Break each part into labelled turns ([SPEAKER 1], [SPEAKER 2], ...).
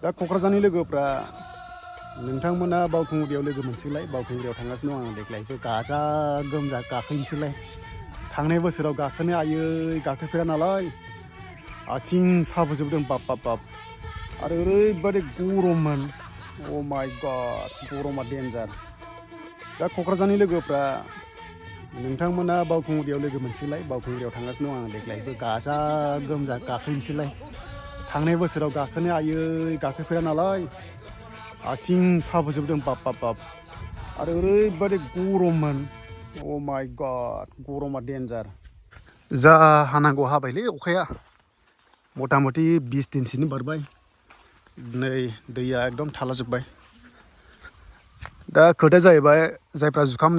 [SPEAKER 1] दा क'क्राझारनि लोगोफ्रा नोंथांमोना बावखुंग्रियाव लोगो मोनसैलाय बावखुंग्रियाव थांगासिनो दं आं देग्लायबो गाजा गोमजा गाखोनोसैलाय थांनाय बोसोराव गाखोनो आयै गाखोफेरा नालाय आथिं साबोजोबदों बाप बाप बाप आरो ओरैबादि गरममोन अ माय गड गरमा डेन्जार दा क'क्राझारनि लोगोफ्रा नोंथांमोना बावखुंग्रियाव लोगो मोनसैलाय बावखुंग्रियाव थांगासिनो दं आं देग्लायबो गाजा गोमजा गाखोनोसैलाय थांनाय बोसोराव गाखोनो आयै गाखोफेरा नालाय आथिं साबोजोबदों बाप बाप बाप आरो ओरैबादि गरममोन अ माय गड गरमा डेन्जार जा हानांगौ हाबायलै अखाया मथा मथि 20 दिनसोनि बारबाय नै दैया एकदम थालाजोब्बाय दा खोथाया जाहैबाय जायफ्रा जुखाम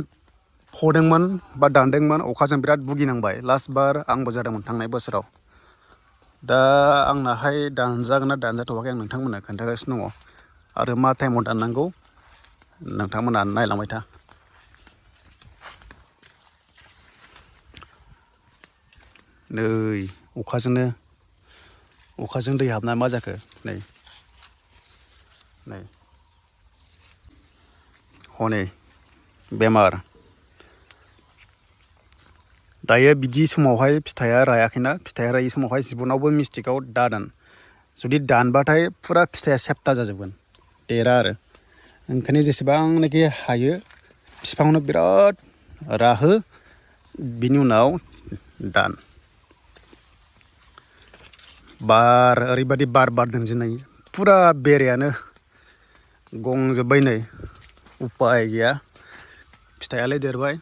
[SPEAKER 1] फदोंमोन बा दानदोंमोन अखाजों बिराद भुगिनांबाय लास्ट बार आंबो जादोंमोन थांनाय बोसोराव दा आंनाहाय दानजागोन ना दानजाथ'वाखै आं नोंथांमोननो खोन्थागासिनो दङ आरो मा टाइमाव दाननांगौ नोंथांमोना नायलांबाय था नै अखाजों दै हाबना मा जाखो नै हनै बेमार दायो बिदि समावहाय फिथाइया रायाखैना फिथाइया रायै समावहाय जिबनावबो मिस्टेकआव दादान जुदि दानबाथाय फुरा फिथाइया सेप्ता जाजोबगोन देरा आरो ओंखायनो जेसेबांनाखि हायो बिफांनो बिराद राहो बिनि उनाव दान बार ओरैबादि बार बारदों दिनै फुरा बेरायानो गंजोब्बाय नै उपाय गैया फिथाइयालाय देरबाय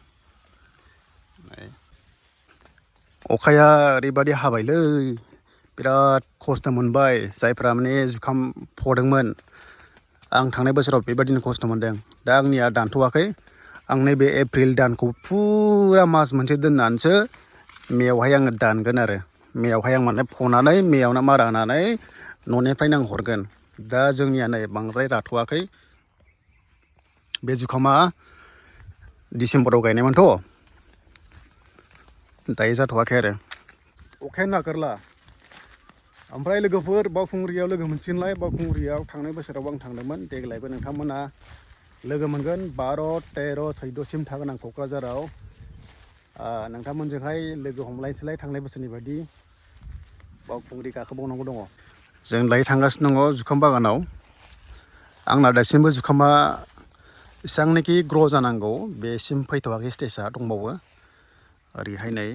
[SPEAKER 1] अखाया ओरैबादि हाबायलै बिराद खस्थ' मोनबाय जायफ्रा माने जुखाम फदोंमोन आं थांनाय बोसोराव बेबादिनो खस्थ' मोनदों दा आंनिया दानथ'वाखै आं नैबे एप्रिल दानखौ फुरा मास मोनसे दोननानैसो मेयावहाय आङो दानगोन आरो मेयावहाय आं माने फनानै मेयावनो मारा होनानै न'निफ्रायनो आं हरगोन दा जोंनिया नै बांद्राय राथ'वाखै बे जुखामा डिसेम्बराव गायनायमोनथ' दायो जाथ'वाखै आरो अखायानो नागारला ओमफ्राय लोगोफोर बावखुंग्रियाव लोगो मोनसिगोनलाय बावखुंग्रियाव थांनाय बोसोरावबो आं थांदोंमोन देग्लायबो नोंथांमोना लोगो मोनगोन 12, 13, 14सिम थागोन आं क'क्राझाराव नोंथांमोनजोंहाय लोगो हमलायसैलाय थांनाय बोसोरनि बायदि बावखुंग्रि गाखोबावनांगौ दङ जों दायो थांगासिनो दङ जुखाम बागानाव आंना दासिमबो जुखामा एसेबांनाखि ग्र' जानांगौ बेसिम फैथ'वाखै स्टेजआ दंबावो ओरैहाय नै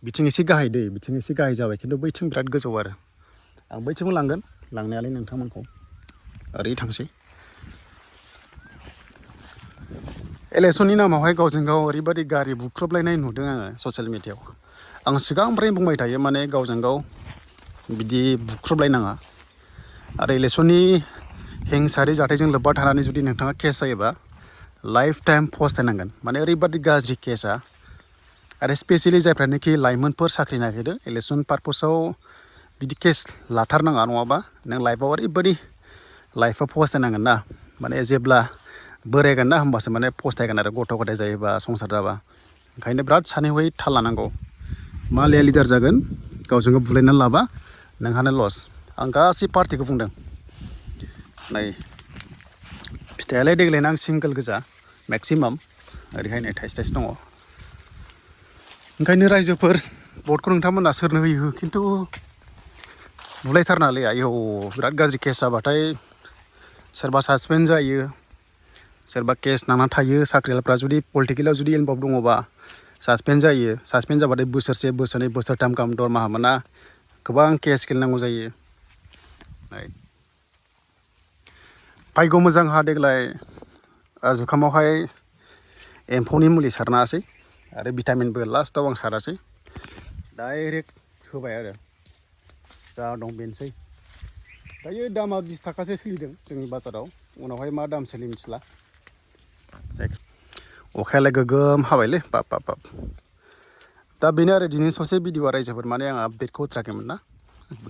[SPEAKER 1] बिथिं एसे गाहाय दै बिथिं एसे गाहाय जाबाय खिन्थु बैथिं बिराद गोजौ आरो आं बैथिंबो लांगोन लांनायालाय नोंथांमोनखौ ओरै थांसै इलेक्सननि नामावहाय गावजों गाव ओरैबादि गारि बुख्रुबलायनाय नुदों आङो ससियेल मिडियायाव आं सिगांनिफ्रायनो बुंबाय थायो माने गावजों गाव बिदि बुख्रुबलायनाङा आरो इलेक्सननि हिंसायारि जाथायजों लोब्बा थानानै जुदि नोंथाङा केस जायोबा लाइफ टाइम फसथायनांगोन माने ओरैबादि गाज्रि केसा आरो स्पेसियेलि जायफ्रानोखि लाइमोनफोर साख्रि नागिरो इलेक्सन पारपसाव बिदि केस लाथारनाङा नङाबा नों लाइफआव ओरैबादि लाइफआव फसथायनांगोन ना माने जेब्ला बोरायगोन ना होमबासो माने फसथायगोन आरो गथ' गथाय जायोबा संसार जाबा ओंखायनो बिराद सानै हयै थाल लानांगौ मालाया लिडार जागोन गावजों गाव बुलायनानै लाबा नोंहानो लस आं गासै पार्टिखौ बुंदों नै फिथाइयालाय देग्लायना आं सिंगोल गोजा मेक्सिमाम ओरैहाय नै थाइसे थाइसे दङ ओंखायनो रायजोफोर भटखौ नोंथांमोना सोरनो होयो खिन्थु बुलायथारनालै आयौ बिराद गाज्रि केस जाबाथाय सोरबा सासपेन्ड जायो सोरबा केस नांनानै थायो साख्रियालफ्रा जुदि पलिटिकेलाव जुदि इनभल्भ दङबा सासपेन्ड जायो सासपेन्ड जाबाथाय बोसोरसे बोसोरनै बोसोरथाम गाहाम दरमाहा मोना गोबां केस गेलेनांगौ जायो भाग्य मोजांहा देग्लाय जुखामावहाय एम्फौनि मुलि सारनो हासै आरो भिटामिनबो लास्टआव आं सारासै डाइरेक्ट होबाय आरो जा दं बेनोसै दायो दामा 20 थाखासो सोलिदों जोंनि बाजाराव उनावहाय मा दाम सोलियो मिथिला अखायालाय गोगोम हाबायलै बाब बाब बाब दा बेनो आरो दिनै ससे भिडिअ'आ रायजोफोर माने आं आपडेटखौ होथाराखैमोन ना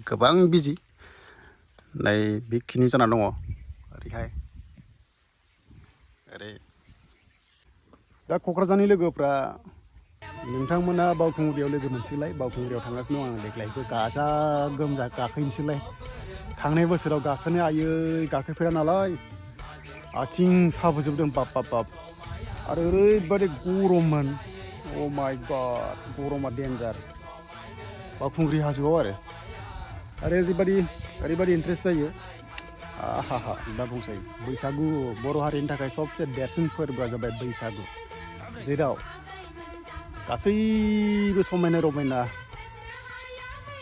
[SPEAKER 1] गोबां बिजि नै बेखिनि जाना दङ ओरैहाय ओरै दा क'क्राझारनि लोगोफ्रा नोंथांमोना बावखुंग्रियाव लोगो मोनसैलाय बावखुंग्रियाव थांगासिनो दं आं देग्लायबो गाजा गोमजा गाखोनोसैलाय थांनाय बोसोराव गाखोनो आयै गाखोफेरा नालाय आथिं साबोजोबदों बाब बाब बाब आरो ओरैबादि गरममोन अ माय गड गरमा डेन्जार बावखुंग्रि हाजोआव आरो ओरैबादि इन्ट्रेस्ट जायो आहा दा बुंसै बैसागु बर' हारिनि थाखाय सबसे देरसिन फोरबोआ जाबाय बैसागु जेराव गासैबो समायना रमायना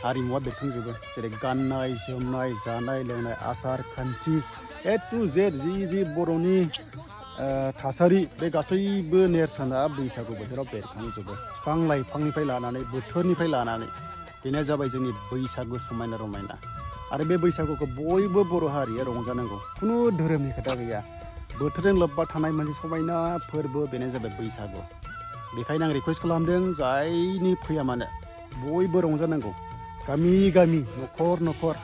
[SPEAKER 1] हारिमुवा बेरखांजोबो जेरै गाननाय जोमनाय जानाय लोंनाय आसार खान्थि ए टु जेड जि बर'नि थासारि बे गासैबो नेरसोना बैसागु बोथोराव बेरखांजोबो बिफां लाइफांनिफ्राय लानानै बोथोरनिफ्राय लानानै बेनो जाबाय जोंनि बैसागु समायना रमायना आरो बे बैसागुखौ बयबो बर' हारिया रंजानांगौ खुनु धोरोमनि खोथा गैया बोथोरजों लोब्बा थानाय मोनसे समायना फोरबो बेनो जाबाय बैसागु बेखायनो आं रिकुवेस्ट खालामदों जायनि फैया मानो बयबो रंजानांगौ गामि गामि न'खर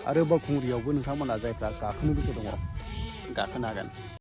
[SPEAKER 1] आरो बावखुंग्रियावबो नोंथांमोना जायफ्रा गाखोनो गोसो दङ गाखोनो हागोन।